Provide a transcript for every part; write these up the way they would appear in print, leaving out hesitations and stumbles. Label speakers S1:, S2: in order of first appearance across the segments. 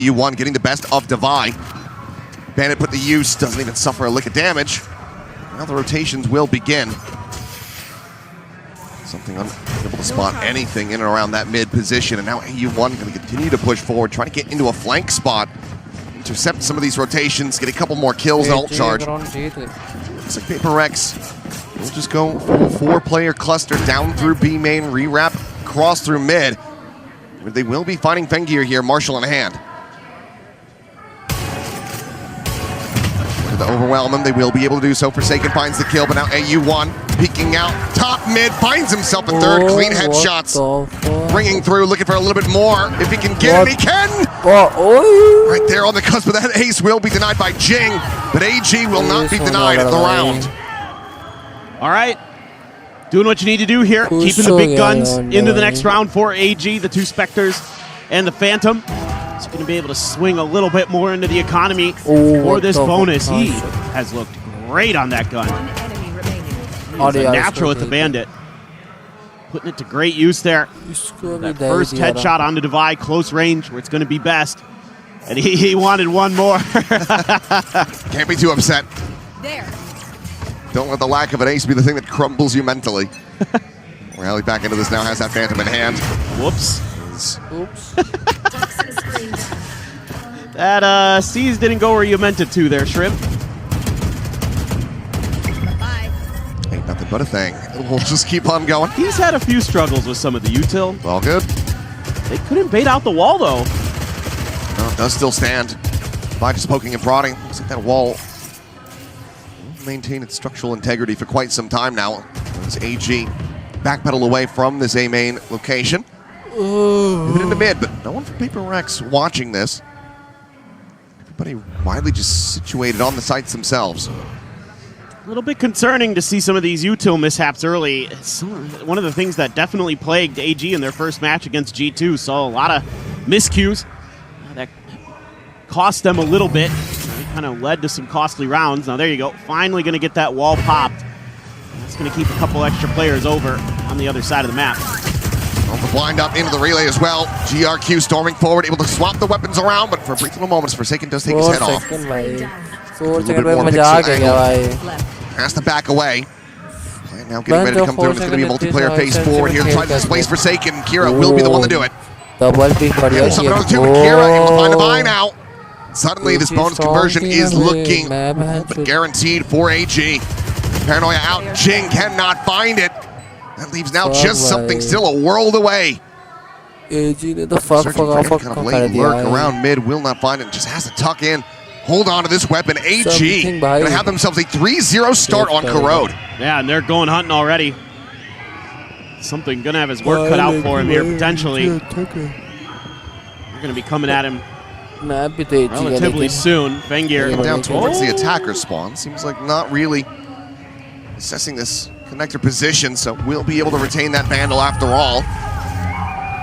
S1: U1 getting the best of Devi. Bandit put the use, doesn't even suffer a lick of damage. Now the rotations will begin. Something unable to spot anything in and around that mid position, and now U1 going to continue to push forward, trying to get into a flank spot, intercept some of these rotations, get a couple more kills and ult charge. Looks like Paper Rex will just go full four-player cluster down through B main, rewrap, cross through mid. They will be finding Fengear here, Marshall in hand. To overwhelm them, they will be able to do so. Forsaken finds the kill, but now AU1 peeking out top mid, finds himself a third. Clean headshots, bringing through, looking for a little bit more. If he can get it, he can! Right there on the cusp of that ace will be denied by Jing, but AG will not be denied at the round.
S2: All right, doing what you need to do here, keeping the big guns into the next round for AG, the two Spectres and the Phantom. He's going to be able to swing a little bit more into the economy for this bonus. He has looked great on that gun. He's a natural at the Bandit. Putting it to great use there. That first headshot onto Devi, close range, where it's going to be best. And he wanted one more.
S1: Can't be too upset.
S3: There.
S1: Don't let the lack of an ace be the thing that crumbles you mentally. Rally back into this now, has that Phantom in hand.
S2: Whoops.
S4: Oops.
S2: That C's didn't go where you meant it to there, Shrimp.
S3: Bye.
S1: Ain't nothing but a thing. We'll just keep on going.
S2: He's had a few struggles with some of the util.
S1: All good.
S2: They couldn't bait out the wall, though.
S1: No, it does still stand. By just poking and prodding. Looks like that wall will maintain its structural integrity for quite some time now. As AG backpedal away from this A main location. Moving into mid, but no one from Paper Rex watching this. Everybody widely just situated on the sites themselves.
S2: A little bit concerning to see some of these util mishaps early. It's one of the things that definitely plagued AG in their first match against G2. Saw a lot of miscues that cost them a little bit. It kind of led to some costly rounds. Now there you go. Finally going to get that wall popped. That's going to keep a couple extra players over on the other side of the map.
S1: The blind up into the relay as well. GRQ storming forward, able to swap the weapons around, but for a brief little moments, Forsaken does take his head off. Has to back away. And now getting ready to come through, and it's going to be a multiplayer phase forward here to try to displace Forsaken. Kira will be the one to do it. Something on the two, but Kira able to find a buy now. Suddenly, this bonus conversion is looking but guaranteed for AG. Paranoia out, Jing cannot find it. That leaves now just something still a world away. Searching for kind of late lurk around mid, will not find it, just has to tuck in. Hold on to this weapon. AG going to have themselves a 3-0 start on Corrode.
S2: Yeah, and they're going hunting already. Something going to have his work cut out for him here, potentially. They're going to be coming at him relatively soon. Fengear
S1: down towards the attacker spawn. Seems like not really assessing this connector position, so we'll be able to retain that Vandal after all.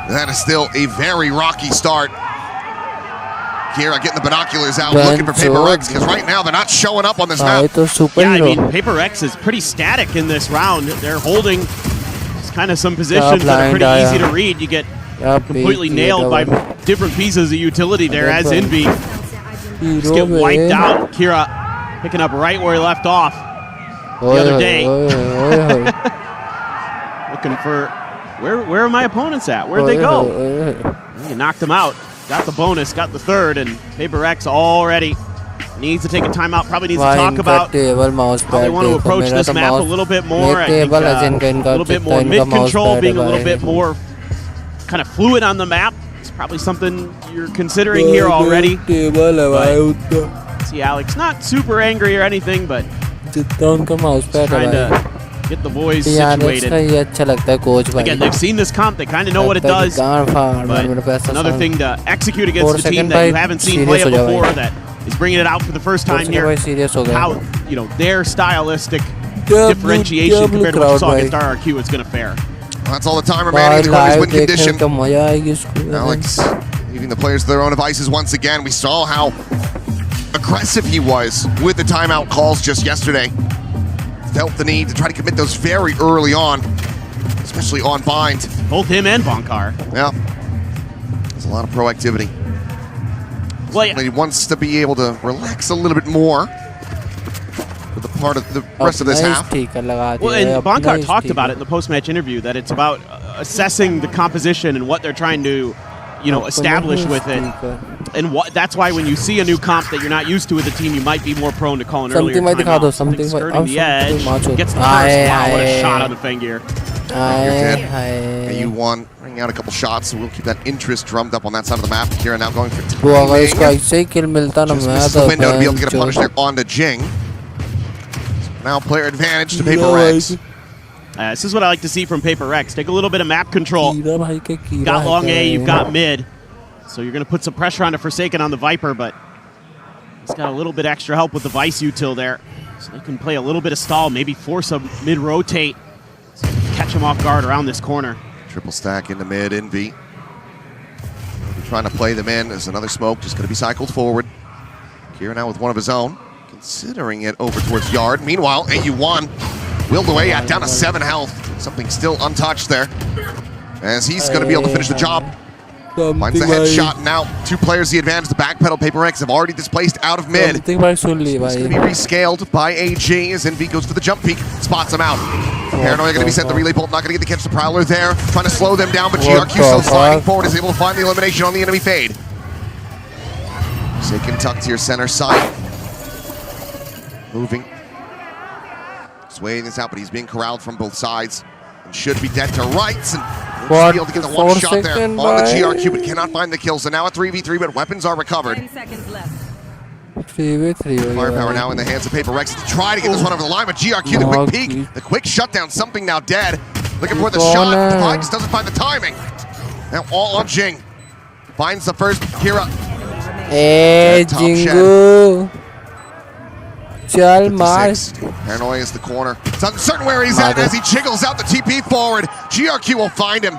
S1: That is still a very rocky start. Kira getting the binoculars out, looking for Paper Rex, because right now they're not showing up on this map.
S2: Yeah, I mean, Paper Rex is pretty static in this round. They're holding just kind of some positions that are pretty easy to read. You get completely nailed by different pieces of utility there, as Envy just get wiped out. Kira picking up right where he left off the other day. Looking for, where are my opponents at? Where'd they go? You knocked them out. Got the bonus, got the third, and Paper Rex already needs to take a timeout. Probably needs to talk about how they want to approach this map a little bit more. I think, a little bit more mid-control, being a little bit more kind of fluid on the map. It's probably something you're considering here already. But see Alex, not super angry or anything, but trying to get the boys situated. Again, they've seen this comp, they kind of know what it does, but another thing to execute against a team that you haven't seen play it before, that is bringing it out for the first time here, how, you know, their stylistic differentiation compared to what you saw against RRQ is going to fare.
S1: Well, that's all the time remaining to Cody's win condition. Alex leaving the players to their own devices once again. We saw how aggressive he was with the timeout calls just yesterday. Felt the need to try to commit those very early on, especially on bind.
S2: Both him and Bonkar.
S1: Yeah. There's a lot of proactivity.
S2: Well, yeah.
S1: He wants to be able to relax a little bit more for the part of the rest of this half.
S2: Well, and Bankar talked about it in the post-match interview, that it's about assessing the composition and what they're trying to, establish with it. And that's why when you see a new comp that you're not used to with the team, you might be more prone to calling earlier timeout. Something skirting the edge, gets the first. Wow, what a shot on the Fengir.
S1: AU1 bringing out a couple shots, so we'll keep that interest drummed up on that side of the map. Kira now going for timing. Just misses the window to be able to get a punish there onto Jing. So now player advantage to Paper Rex.
S2: This is what I like to see from Paper Rex. Take a little bit of map control. You've got long A, you've got mid. So you're going to put some pressure on the Forsaken on the Viper, but he's got a little bit extra help with the Vice util there. So they can play a little bit of stall, maybe force a mid-rotate. So catch him off guard around this corner.
S1: Triple stack into mid, Envy. Trying to play them in. There's another smoke, just going to be cycled forward. Kira now with one of his own, considering it over towards Yard. Meanwhile, AU1 willed away at down to 7 health. Something still untouched there, as he's going to be able to finish the job. Finds the headshot now. 2 players the advantage. The backpedal Paper Rex have already displaced out of mid. It's going to be rescaled by AG as Envy goes for the jump peek. Spots him out. Paranoia going to be sent. The relay bolt not going to get to catch the Prowler there. Trying to slow them down, but GRQ still sliding forward, is able to find the elimination on the enemy fade. Forsaken tucked to your center side. Moving. Swaying this out, but he's being corralled from both sides. And should be dead to rights. And be able to get the one shot there on the GRQ, but cannot find the kill. So now a 3v3, but weapons are recovered.
S3: 10 seconds left.
S1: 3v3. Firepower now in the hands of Paper Rex to try to get this one over the line, but GRQ, the quick peek, the quick shutdown, something now dead. Looking for the shot, Divine just doesn't find the timing. Now all on Jing. Finds the first Kira.
S4: Hey, Jingu. Chal maar.
S1: Paranoia is the corner. It's uncertain where he's at as he jiggles out the TP forward. GRQ will find him.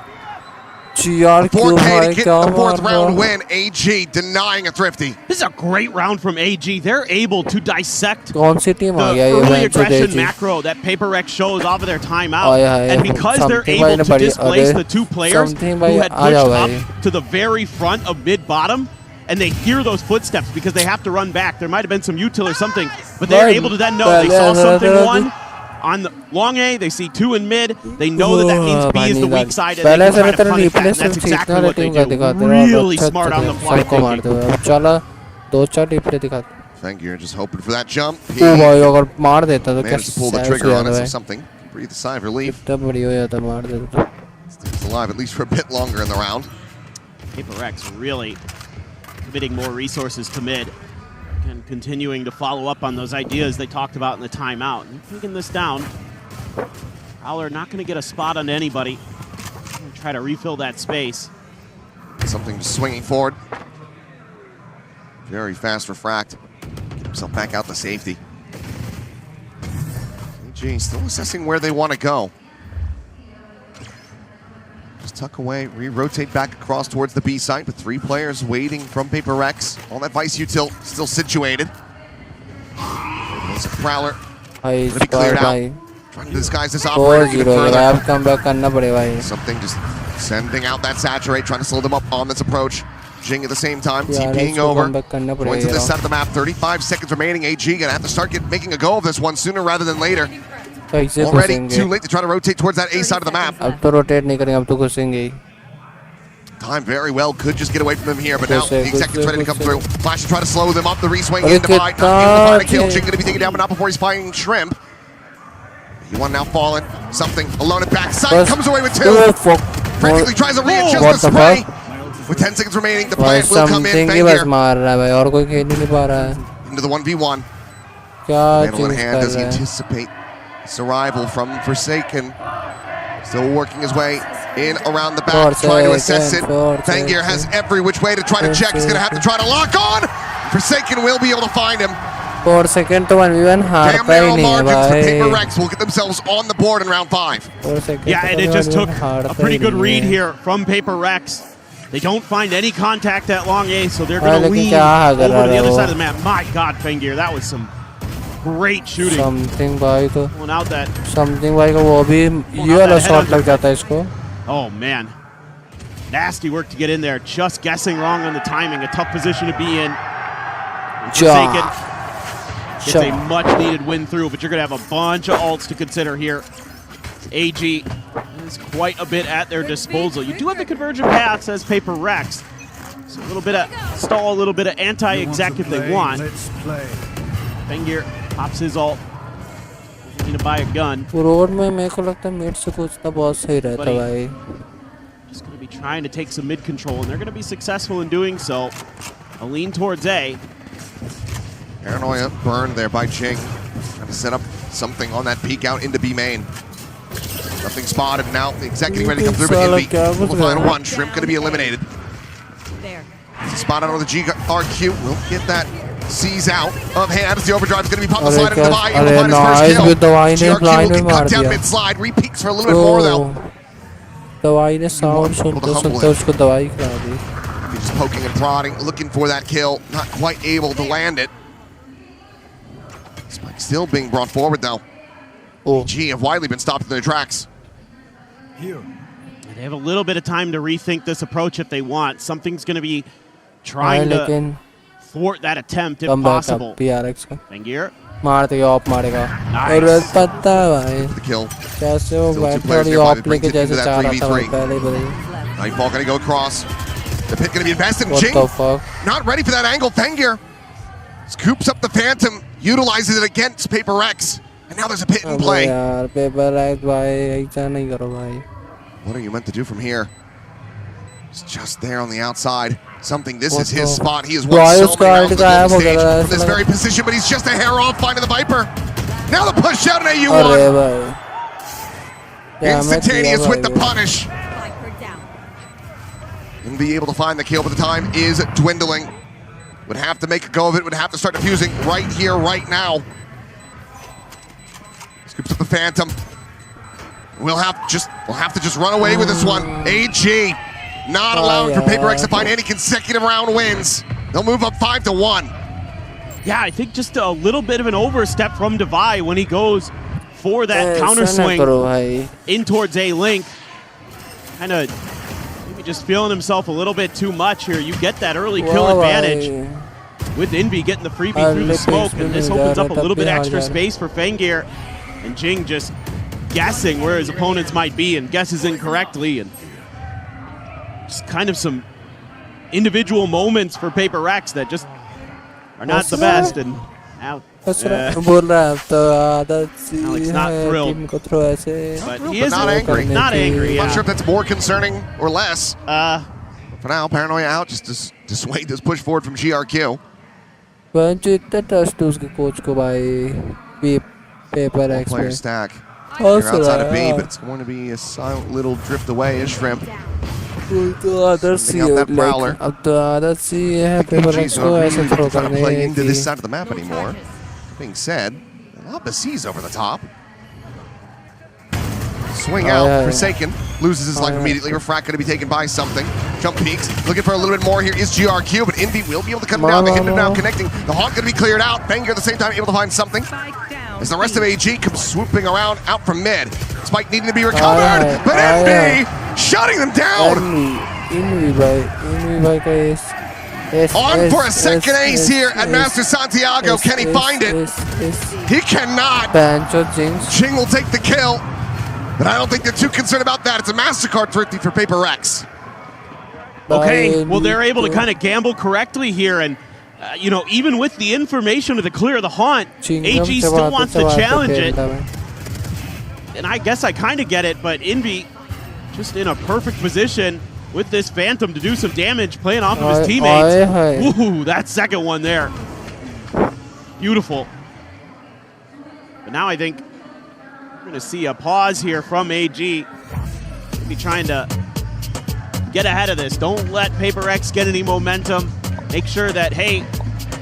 S4: GRQ
S1: 4K to get the 4th round win. AG denying a Thrifty.
S2: This is a great round from AG. They're able to dissect the
S4: early
S2: early aggression macro that Paper Rex shows off of their timeout. And because they're able to displace the 2 players who had pushed up to the very front of mid-bottom, and they hear those footsteps because they have to run back. There might have been some util or something, but they're able to then know they saw something one on the long A, they see 2 in mid, they know that means B is the weak side, and they can try to punish that, and that's exactly what they do. Really smart on the fly thinking.
S1: Fengir just hoping for that jump. He managed to pull the trigger on it, so something. Breathe a sigh of relief. Stays alive at least for a bit longer in the round.
S2: Paper Rex really committing more resources to mid and continuing to follow up on those ideas they talked about in the timeout. And taking this down, Prowler not going to get a spot on anybody. Try to refill that space.
S1: Something just swinging forward. Very fast refract. Get himself back out to safety. AG still assessing where they want to go. Tuck away, re-rotate back across towards the B site, with 3 players waiting from Paper Rex. All that Vice util still situated. There's a Prowler. Going to be cleared out. Trying to disguise this operator even further. Something just sending out that saturate, trying to slow them up on this approach. Jing at the same time, TPing over. Going to this side of the map, 35 seconds remaining. AG going to have to start making a go of this one sooner rather than later. Already too late to try to rotate towards that A side of the map. Time very well, could just get away from them here, but now the executive's ready to come through. Flash to try to slow them up, the re-swing in Divide, not able to find a kill. Jing going to be taken down, but not before he's finding Shrimp. He1 now fallen, something alone at backside, comes away with 2. Frantically tries to readjust the spray. With 10 seconds remaining, the plant will come in. Fengir into the 1v1. Handle in hand, does he anticipate this arrival from Forsaken? Still working his way in around the back, trying to assess it. Fengir has every which way to try to check. He's going to have to try to lock on. Forsaken will be able to find him.
S4: 4 seconds to 1v1
S1: Damn narrow margins for Paper Rex will get themselves on the board in round 5.
S2: Yeah, and it just took a pretty good read here from Paper Rex. They don't find any contact at long A, so they're going to lean over to the other side of the map. My God, Fengir, that was some great shooting. Pulling out that.
S4: वो भी ये वाला shot लग जाता है इसको.
S2: Oh man. Nasty work to get in there. Just guessing wrong on the timing. A tough position to be in. Forsaken gets a much-needed win through, but you're going to have a bunch of ults to consider here. AG is quite a bit at their disposal. You do have the convergent path, says Paper Rex. So a little bit of stall, a little bit of anti-exec if they want. Fengir pops his ult. Need to buy a gun.
S4: Road में मेरे को लगता है mid से कूदना बहुत सही रहता है भाई.
S2: Just going to be trying to take some mid control, and they're going to be successful in doing so. A lean towards A.
S1: Paranoia burned there by Jing. Trying to set up something on that peek out into B main. Nothing spotted now. The exec getting ready to come through, but Envy will find one. Shrimp going to be eliminated. Spot out on the GRQ. Will get that C's out of hand as the overdrive is going to be popped the slide into Divine. He will find his first kill. GRQ will get cut down mid-slide. Re-peeks for a little bit more though.
S4: दवाई ने sound सुनते उसको दवाई खिला दी.
S1: He's just poking and prodding, looking for that kill. Not quite able to land it. Spike still being brought forward though. G have widely been stopped in their tracks.
S2: They have a little bit of time to rethink this approach if they want. Something's going to be trying to thwart that attempt if possible. Fengir.
S1: Nice. The kill.
S4: कैसे वो battery of लेके जैसे चाह रहा था पहले ही.
S1: Nightfall going to go across. The pit going to be invested in Jing. Not ready for that angle. Fengir scoops up the Phantom, utilizes it against Paper X, and now there's a pit in play. What are you meant to do from here? It's just there on the outside. Something, this is his spot. He has won so many rounds on the stage from this very position, but he's just a hair off finding the Viper. Now the push out in AU1. Instantaneous with the punish. And be able to find the kill, but the time is dwindling. Would have to make a go of it, would have to start defusing right here, right now. Scoops up the Phantom. We'll have to just run away with this one. AG not allowing for Paper X to find any consecutive round wins. They'll move up 5-1.
S2: Yeah, I think just a little bit of an overstep from Divine when he goes for that counter swing in towards A-Link. Kind of maybe just feeling himself a little bit too much here. You get that early kill advantage with Envy getting the freebie through the smoke, and this opens up a little bit extra space for Fengir. And Jing just guessing where his opponents might be and guesses incorrectly, and just kind of some individual moments for Paper Rex that just are not the best. And now Alex not thrilled, but he is
S1: not angry.
S2: Not angry.
S1: Not sure if that's more concerning or less. For now, Paranoia out just to dissuade this push forward from GRQ. Player stack. You're outside of B, but it's going to be a silent little drift away as Shrimp. Sending out that Prowler. Geez, not trying to play into this side of the map anymore. That being said, C's over the top. Swing out, Forsaken loses his life immediately. Refract going to be taken by something. Jump peaks, looking for a little bit more here is GRQ, but Envy will be able to cut him down. They hit him down, connecting. The Hawk going to be cleared out. Fengir at the same time able to find something. As the rest of AG comes swooping around out from mid. Spike needing to be recovered, but Envy shutting them down. On for a second ace here at Master Sanhtiaogo. Can he find it? He cannot. Jing will take the kill, but I don't think they're too concerned about that. It's a MasterCard thrifty for Paper Rex.
S2: Okay, well, they're able to kind of gamble correctly here, and you know, even with the information to clear the haunt, AG still wants to challenge it. And I guess I kind of get it, but Envy just in a perfect position with this Phantom to do some damage, playing off of his teammates. Ooh, that second one there. Beautiful. But now I think we're going to see a pause here from AG. Maybe trying to get ahead of this. Don't let Paper X get any momentum. Make sure that, hey,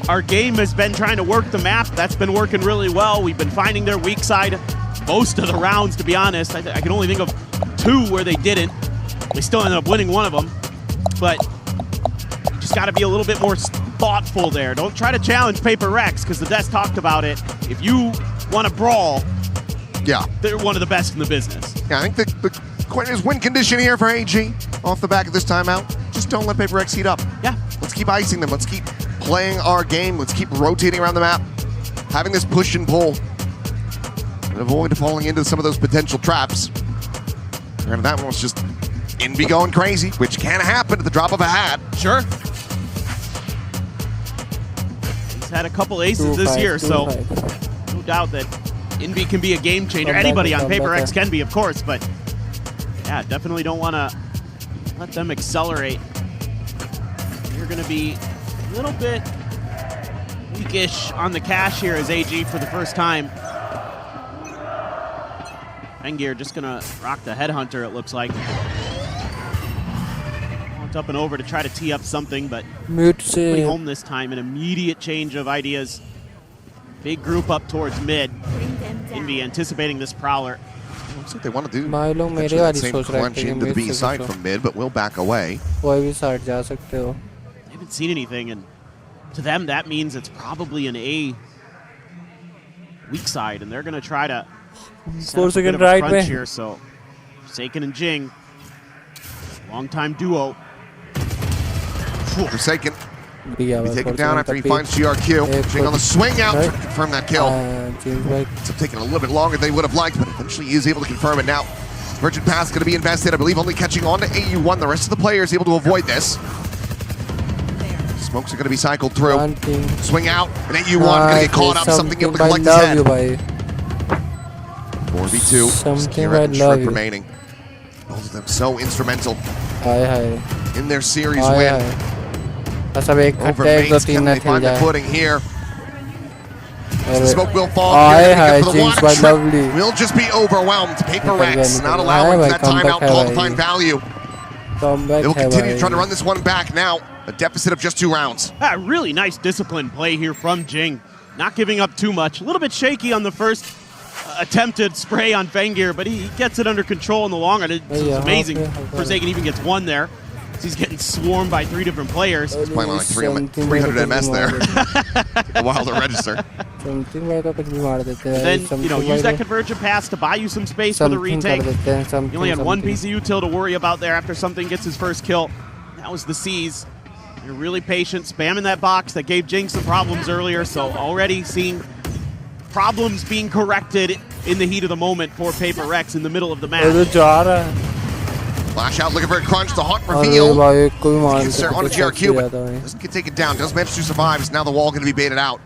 S2: our game has been trying to work the map. That's been working really well. We've been finding their weak side most of the rounds, to be honest. I can only think of 2 where they didn't. They still ended up winning one of them. But you just got to be a little bit more thoughtful there. Don't try to challenge Paper X, because the Desk talked about it. If you want to brawl, they're one of the best in the business.
S1: Yeah, I think Quite his win condition here for AG off the back of this timeout. Just don't let PaperX heat up.
S2: Yeah.
S1: Let's keep icing them. Let's keep playing our game. Let's keep rotating around the map. Having this push and pull. And avoid falling into some of those potential traps. And that one was just Envy going crazy, which can happen at the drop of a hat.
S2: Sure. He's had a couple aces this year, so no doubt that Envy can be a game changer. Anybody on PaperX can be, of course, but yeah, definitely don't want to let them accelerate. You're going to be a little bit weakish on the cash here as AG for the first time. Fengir just going to rock the Headhunter, it looks like. Went up and over to try to tee up something, but nobody home this time. An immediate change of ideas. Big group up towards mid. Envy anticipating this Prowler.
S1: Looks like they want to do that same crunch into the B side from mid, but we'll back away.
S2: They haven't seen anything, and to them that means it's probably an A weak side, and they're going to try to set up a bit of a crunch here. So Forsaken and Jing, long-time duo.
S1: Forsaken be taken down after he finds GRQ. Jing on the swing out to confirm that kill. It's taking a little bit longer than they would have liked, but eventually he is able to confirm it. Now, Virgin Pass going to be invested, I believe, only catching on to AU1. The rest of the players able to avoid this. Smokes are going to be cycled through. Swing out, and AU1 going to get caught up. Something able to collect his head. 4v2. Kira and Shrimp remaining. Both of them so instrumental in their series win. Over mates, can they find the footing here? The smoke will fall. We'll just be overwhelmed. PaperX not allowing that timeout call to find value. They will continue trying to run this one back now. A deficit of just 2 rounds.
S2: Really nice disciplined play here from Jing. Not giving up too much. A little bit shaky on the first attempted spray on Fengir, but he gets it under control in the long run. It's amazing. Forsaken even gets one there. He's getting swarmed by 3 different players.
S1: He's playing on like 300 MS there. A while to register.
S2: Then, use that convergent pass to buy you some space for the retake. You only had 1 piece of util to worry about there after something gets his first kill. That was the C's. You're really patient, spamming that box that gave Jing some problems earlier, so already seeing problems being corrected in the heat of the moment for PaperX in the middle of the match.
S1: Flash out, looking for a crunch, the hot reveal. Gets there on a GRQ, but doesn't get taken down, does manage to survive. Is now the wall going to be baited out.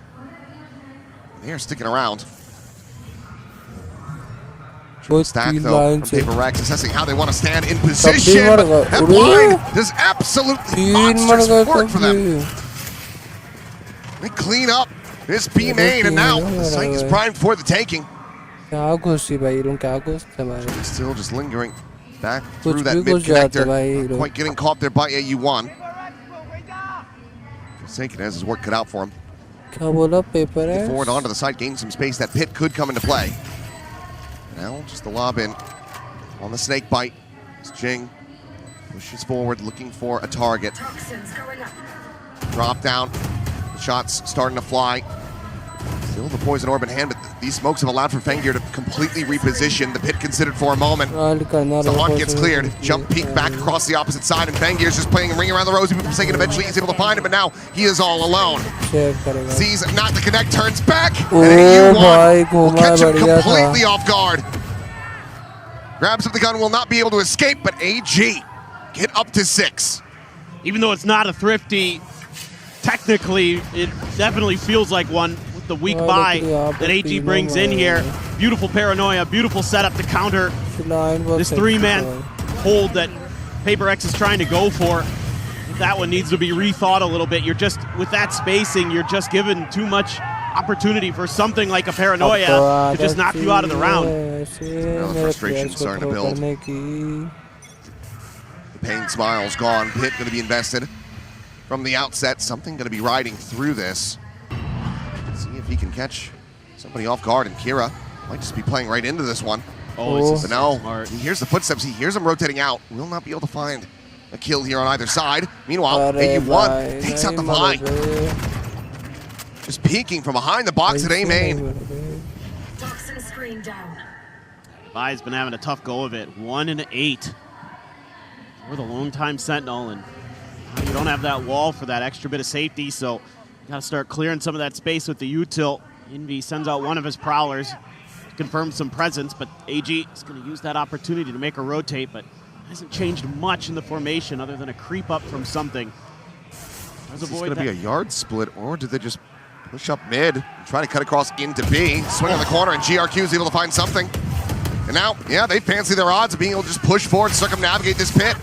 S1: They are sticking around. Stack though from PaperX, assessing how they want to stand in position. That blind does absolutely monstrous work for them. They clean up this B main, and now the site is primed for the taking. Still just lingering back through that mid connector. Not quite getting caught there by AU1. Forsaken has his work cut out for him. Get forward onto the side, gain some space. That pit could come into play. Now just the lob in on the snake bite. As Jing pushes forward, looking for a target. Drop down. The shots starting to fly. Still the poison orb in hand, but these smokes have allowed for Fengir to completely reposition. The pit considered for a moment. The haunt gets cleared. Jump peek back across the opposite side, and Fengir's just playing a ring around the rosy. Forsaken eventually he's able to find him, but now he is all alone. Sees not the connect, turns back, and AU1 will catch him completely off guard. Grabs up the gun, will not be able to escape, but AG get up to 6.
S2: Even though it's not a thrifty, technically it definitely feels like one. The weak buy that AG brings in here. Beautiful paranoia, beautiful setup to counter this 3-man hold that PaperX is trying to go for. That one needs to be rethought a little bit. You're just, with that spacing, you're just given too much opportunity for something like a paranoia to just knock you out of the round.
S1: Now the frustration starting to build. The pain smile's gone. Pit going to be invested from the outset. Something going to be riding through this. See if he can catch somebody off guard, and Kira might just be playing right into this one. But no, he hears the footsteps, he hears them rotating out. Will not be able to find a kill here on either side. Meanwhile, AU1 takes out the fly. Just peeking from behind the box at A main.
S2: Devi's been having a tough go of it. 1 and 8 for the lone time Sentinel, and you don't have that wall for that extra bit of safety, so you got to start clearing some of that space with the util. Envy sends out one of his prowlers to confirm some presence, but AG is going to use that opportunity to make a rotate, but hasn't changed much in the formation other than a creep up from something.
S1: Is this going to be a yard split, or did they just push up mid and try to cut across into B, swing on the corner, and GRQ is able to find something. And now, yeah, they fancy their odds of being able to just push forward, circumnavigate this pit.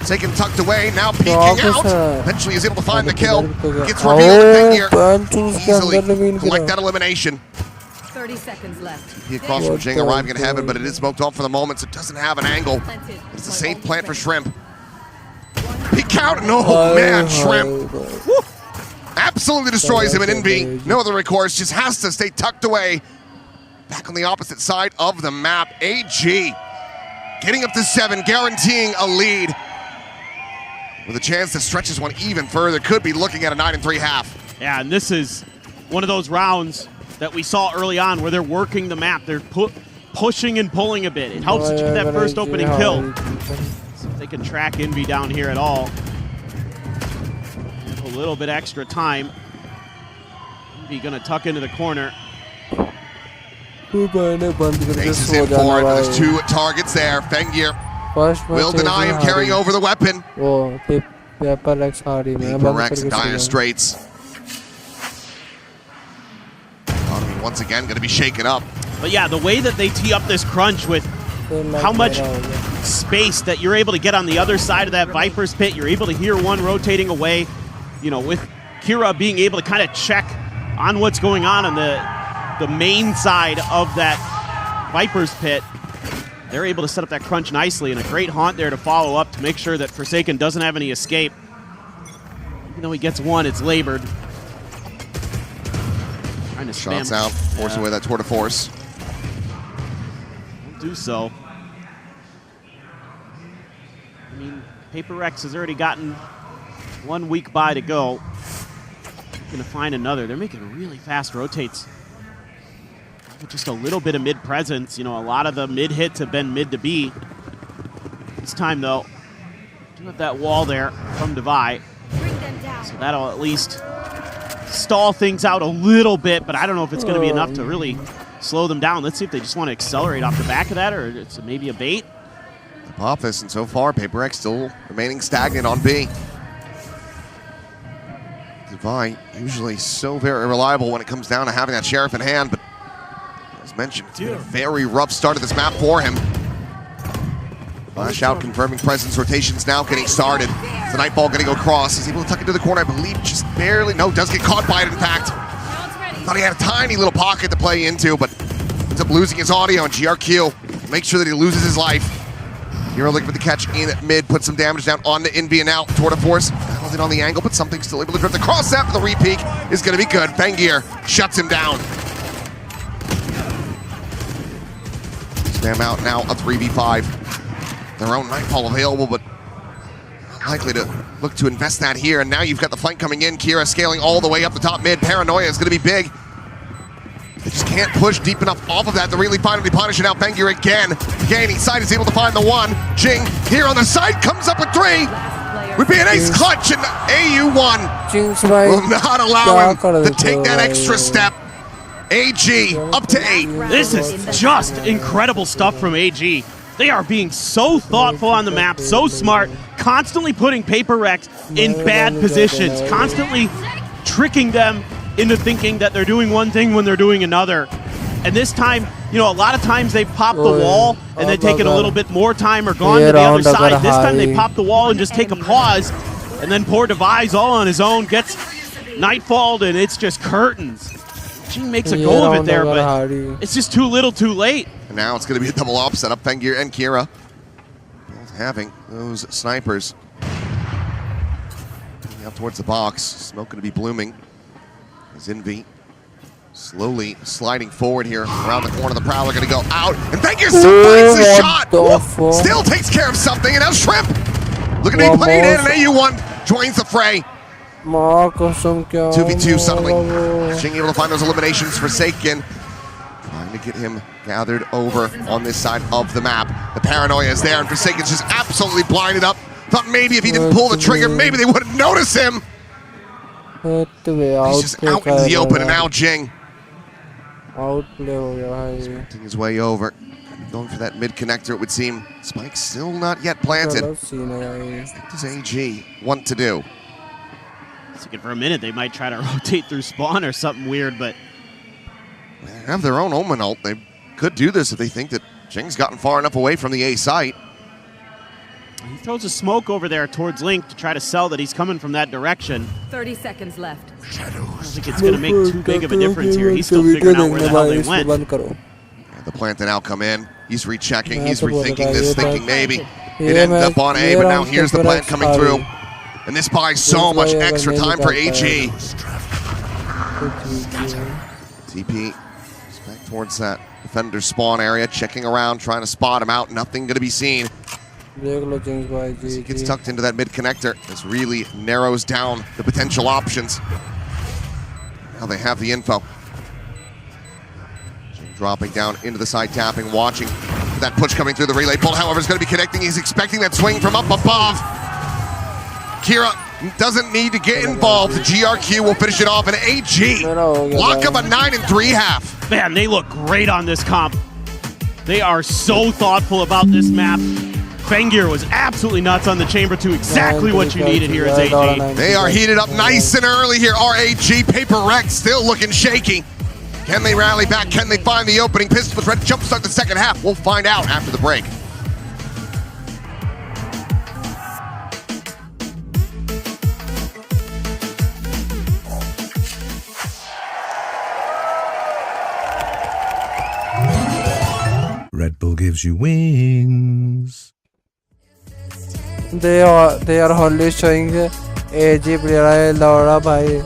S1: Taken tucked away, now peeking out. Eventually he's able to find the kill. Gets revealed here. Easily collect that elimination.
S3: 30 seconds left.
S1: He across from Jing arriving in heaven, but it is smoked off for the moment, so it doesn't have an angle. It's a safe plant for Shrimp. Peek out, no man, Shrimp. Woo. Absolutely destroys him in Envy. No other recourse, just has to stay tucked away. Back on the opposite side of the map, AG getting up to 7, guaranteeing a lead. With a chance to stretch this one even further, could be looking at a 9-3 half.
S2: Yeah, and this is one of those rounds that we saw early on where they're working the map. They're pushing and pulling a bit. It helps that you get that first opening kill. See if they can track Envy down here at all. A little bit extra time. Envy gonna tuck into the corner.
S1: Aces in for it. There's 2 targets there. Fengir will deny him carrying over the weapon. Paper-Rex in dire straits. Economy once again going to be shaken up.
S2: But yeah, the way that they tee up this crunch with how much space that you're able to get on the other side of that Viper's pit, you're able to hear one rotating away. You know, with Kira being able to kind of check on what's going on the main side of that Viper's pit, they're able to set up that crunch nicely, and a great haunt there to follow up to make sure that Forsaken doesn't have any escape. Even though he gets one, it's labored. Trying to spam.
S1: Shots out, force away that tour de force.
S2: Won't do so. I mean, Paper-Rex has already gotten 1 week by to go. Gonna find another. They're making really fast rotates. With just a little bit of mid presence. You know, a lot of the mid hits have been mid to B. This time, though, do have that wall there from Devi. So that'll at least stall things out a little bit, but I don't know if it's going to be enough to really slow them down. Let's see if they just want to accelerate off the back of that, or it's maybe a bait.
S1: The pop this, and so far, Paper-Rex still remaining stagnant on B. Devi, usually so very reliable when it comes down to having that sheriff in hand, but as mentioned, it's been a very rough start of this map for him. Flash out, confirming presence, rotations now getting started. The Nightfall going to go cross. He's able to tuck into the corner, I believe, just barely. No, does get caught by it, in fact. Thought he had a tiny little pocket to play into, but ends up losing his audio, and GRQ makes sure that he loses his life. Hero looking for the catch in mid, put some damage down on the Envy, and now Tour de Force held it on the angle, but something still able to drift across that, but the repeak is going to be good. Fengir shuts him down. Spam out now, a 3v5. Their own Nightfall available, but likely to look to invest that here. And now you've got the flank coming in. Kira scaling all the way up the top mid. Paranoia is going to be big. They just can't push deep enough off of that to really finally punish it out. Fengir again. Gaining side is able to find the one. Jing here on the side comes up with 3. Would be an ace clutch, and AU1 will not allow him to take that extra step. AG up to 8.
S2: This is just incredible stuff from AG. They are being so thoughtful on the map, so smart, constantly putting Paper-Rex in bad positions, constantly tricking them into thinking that they're doing one thing when they're doing another. And this time, you know, a lot of times they've popped the wall and then taken a little bit more time or gone to the other side. This time they pop the wall and just take a pause, and then poor Devi's all on his own, gets Nightfalled, and it's just curtains. Jing makes a go of it there, but it's just too little too late.
S1: And now it's going to be a double up setup. Fengir and Kira both having those snipers. Coming up towards the box. Smoke going to be blooming. As Envy slowly sliding forward here around the corner. The Prowler going to go out. And Fengir finds the shot. Still takes care of something. And now Shrimp looking to be played in. And AU1 joins the fray. 2v2 suddenly. Jing able to find those eliminations. Forsaken trying Trying to get him gathered over on this side of the map. The paranoia is there, and Forsaken's just absolutely blinded up. Thought maybe if he didn't pull the trigger, maybe they wouldn't notice him. He's just out in the open, and now Jing expecting his way over. Going for that mid connector, it would seem. Spike still not yet planted. What does AG want to do?
S2: Thinking for a minute they might try to rotate through spawn or something weird, but
S1: they have their own Omen ult. They could do this if they think that Jing's gotten far enough away from the A site.
S2: He throws a smoke over there towards Link to try to sell that he's coming from that direction.
S3: 30 seconds left.
S2: I don't think it's going to make too big of a difference here. He's still figuring out where the hell they went.
S1: The plant and out come in. He's rechecking. He's rethinking this, thinking maybe it ended up on A, but now here's the plant coming through. And this buys so much extra time for AG. TP back towards that defender spawn area, checking around, trying to spot him out. Nothing going to be seen. As he gets tucked into that mid connector, this really narrows down the potential options. Now they have the info. Dropping down into the side, tapping, watching for that push coming through the relay. Bull, however, is going to be connecting. He's expecting that swing from up above. Kira doesn't need to get involved. GRQ will finish it off, and AG lock up a 9-3 half.
S2: Man, they look great on this comp. They are so thoughtful about this map. Fengir was absolutely nuts on the Chamber 2. Exactly what you needed here as AG.
S1: They are heated up nice and early here. RAG, Paper Rex still looking shaky. Can they rally back? Can they find the opening? Pistols ready to jumpstart the second half. We'll find out after the break.
S5: Red Bull gives you wings.
S4: They are only showing AG player Laura bhai.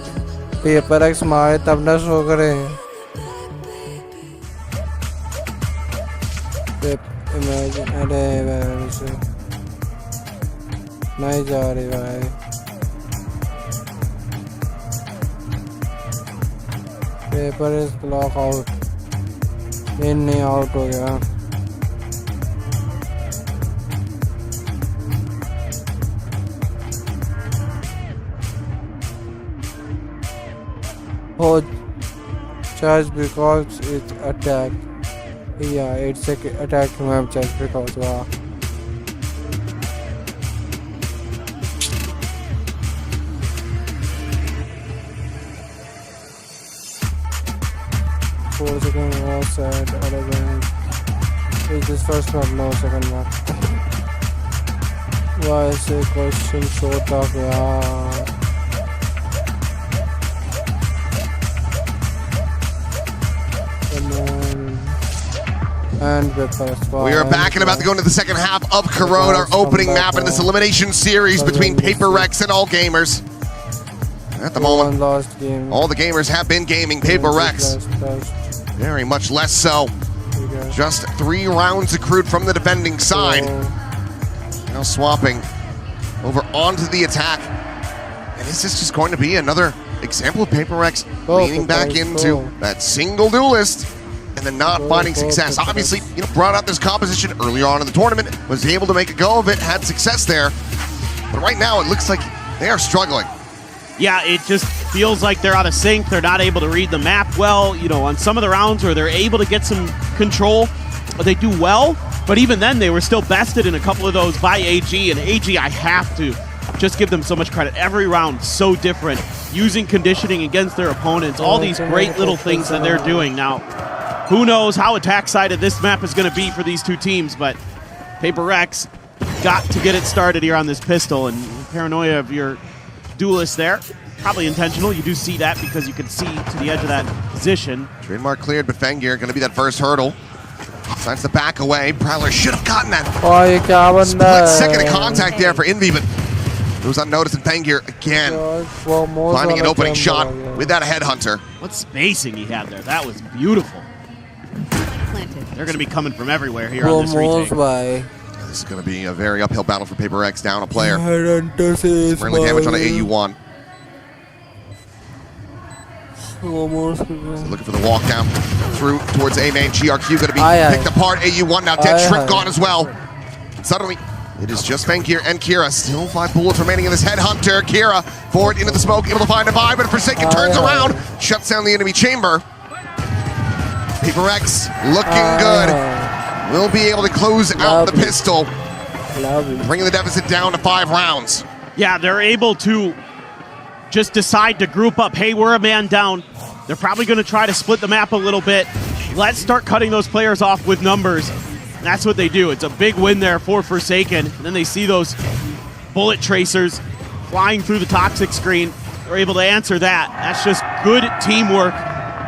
S4: Paper X मारे तब ना show करे. Imagine, अरे नहीं जा रही भाई. Paper is block out. इन नहीं out हो गया. Oh, just because it's attack. Yeah, it's a attack map just because. Wow. Four second was at other games. Is this first map? No, second map. Why is a question so tough? Yeah.
S1: We are back and about to go into the second half of Corona, our opening map in this elimination series between Paper Rex and All Gamers. At the moment, all the gamers have been gaming. Paper Rex, very much less so. Just 3 rounds accrued from the defending side. Now swapping over onto the attack. And is this just going to be another example of Paper Rex leaning back into that single duelist and then not finding success? Obviously, brought out this composition earlier on in the tournament, was able to make a go of it, had success there. But right now, it looks like they are struggling.
S2: Yeah, it just feels like they're out of sync. They're not able to read the map well. On some of the rounds where they're able to get some control, they do well. But even then, they were still bested in a couple of those by AG. And AG, I have to just give them so much credit. Every round, so different. Using conditioning against their opponents. All these great little things that they're doing. Now, who knows how attack-sided this map is going to be for these two teams, but Paper Rex got to get it started here on this pistol, and paranoia of your duelist there. Probably intentional. You do see that because you can see to the edge of that position.
S1: Trademark cleared, but Fengir going to be that first hurdle. Decides to back away. Prowler should have gotten that split second of contact there for Envy, but it was unnoticed, and Fengir again finding an opening shot with that headhunter.
S2: What spacing he had there. That was beautiful. They're going to be coming from everywhere here on this retake.
S1: This is going to be a very uphill battle for Paper Rex, down a player. Friendly damage on an AU1.
S4: Almost.
S1: So looking for the walk down through towards A main. GRQ going to be picked apart. AU1 now dead. Shrimp gone as well. Suddenly, it is just Fangir and Kira. Still 5 bullets remaining in this headhunter. Kira forward into the smoke, able to find a buy, but Forsaken turns around, shuts down the enemy chamber. Paper X looking good. Will be able to close out the pistol, bringing the deficit down to 5 rounds.
S2: Yeah, they're able to just decide to group up. Hey, we're a man down. They're probably going to try to split the map a little bit. Let's start cutting those players off with numbers. And that's what they do. It's a big win there for Forsaken. And then they see those bullet tracers flying through the toxic screen. They're able to answer that. That's just good teamwork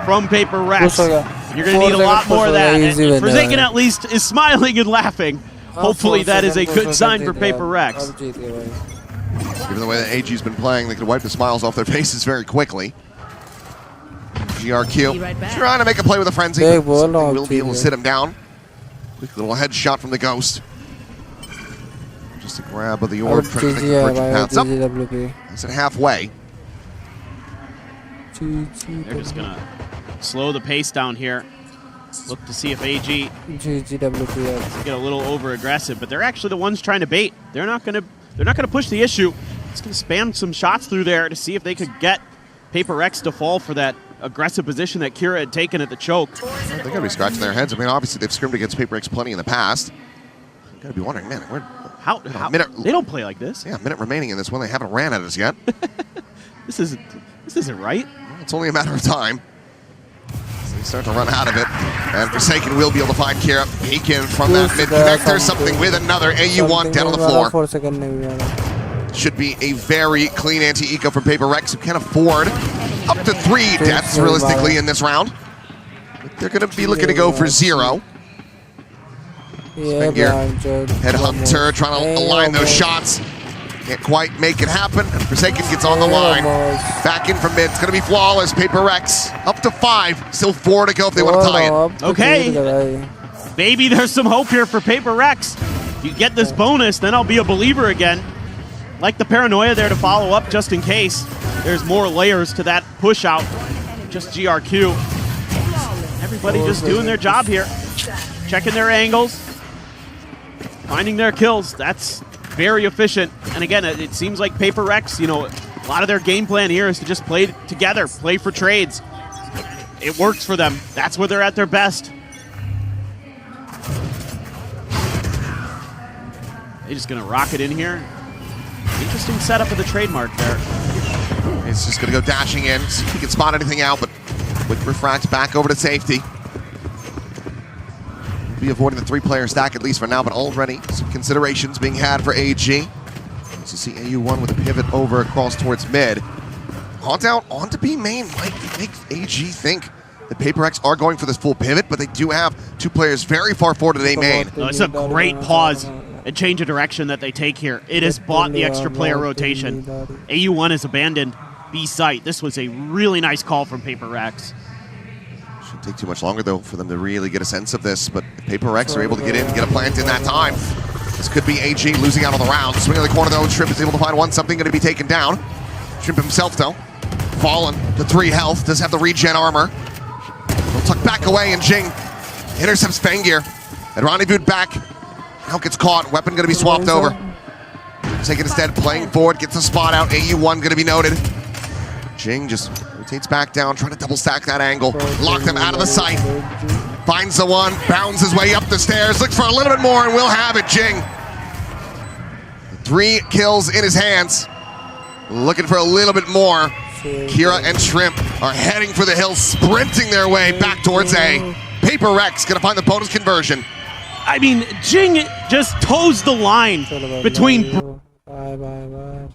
S2: from Paper Rex. You're going to need a lot more of that. And Forsaken at least is smiling and laughing. Hopefully that is a good sign for Paper Rex.
S1: Given the way that AG's been playing, they can wipe the smiles off their faces very quickly. GRQ trying to make a play with a frenzy. Will be able to sit him down. Quick little headshot from the Ghost. Just a grab of the orb, trying to make the paths up. It's at halfway.
S2: They're just going to slow the pace down here. Look to see if AG get a little over aggressive, but they're actually the ones trying to bait. They're not going to push the issue. It's going to spam some shots through there to see if they could get Paper Rex to fall for that aggressive position that Kira had taken at the choke.
S1: They're going to be scratching their heads. I mean, obviously they've scrimmed against Paper X plenty in the past. You've got to be wondering, man,
S2: how they don't play like this.
S1: Yeah, a minute remaining in this one. They haven't ran at us yet.
S2: This isn't right.
S1: Well, it's only a matter of time. So they start to run out of it. And Forsaken will be able to find Kira. Peeking from that mid connector. Something with another AU1 down on the floor. Should be a very clean anti-eco from Paper Rex, who can afford up to 3 deaths realistically in this round. But they're going to be looking to go for 0. Headhunter trying to align those shots. Can't quite make it happen. Forsaken gets on the line. Back in from mid. It's going to be flawless. Paper Rex up to 5. Still 4 to go if they want to tie it.
S2: Okay. Maybe there's some hope here for Paper Rex. If you get this bonus, then I'll be a believer again. Like the paranoia there to follow up just in case. There's more layers to that push out. Just GRQ. Everybody just doing their job here. Checking their angles. Finding their kills. That's very efficient. And again, it seems like Paper Rex, you know, a lot of their game plan here is to just play together, play for trades. It works for them. That's where they're at their best. They're just going to rock it in here. Interesting setup of the trademark there.
S1: It's just going to go dashing in, see if he can spot anything out, but quick refracts back over to safety. We'll be avoiding the 3-player stack at least for now, but already some considerations being had for AG. As you see AU1 with a pivot over across towards mid. Haunt out onto B main might make AG think that Paper X are going for this full pivot, but they do have 2 players very far forward at A main.
S2: No, it's a great pause and change of direction that they take here. It has bought the extra player rotation. AU1 has abandoned B site. This was a really nice call from Paper Rex.
S1: Shouldn't take too much longer, though, for them to really get a sense of this, but if Paper Rex are able to get in, get a plant in that time. This could be AG losing out on the round. Swinging the corner, though, Shrimp is able to find one. Something going to be taken down. Shrimp himself, though, fallen to 3 health. Does have the regen armor. He'll tuck back away, and Jing intercepts Fangir. And rendezvoused back. Now gets caught. Weapon going to be swapped over. Taking instead, playing forward, gets the spot out. AU1 going to be noted. Jing just rotates back down, trying to double stack that angle. Lock them out of the sight. Finds the one, bounds his way up the stairs, looks for a little bit more, and will have it. Jing. 3 kills in his hands. Looking for a little bit more. Kira and Shrimp are heading for the hill, sprinting their way back towards A. Paper Rex going to find the bonus conversion.
S2: I mean, Jing just toes the line between...
S4: Bye.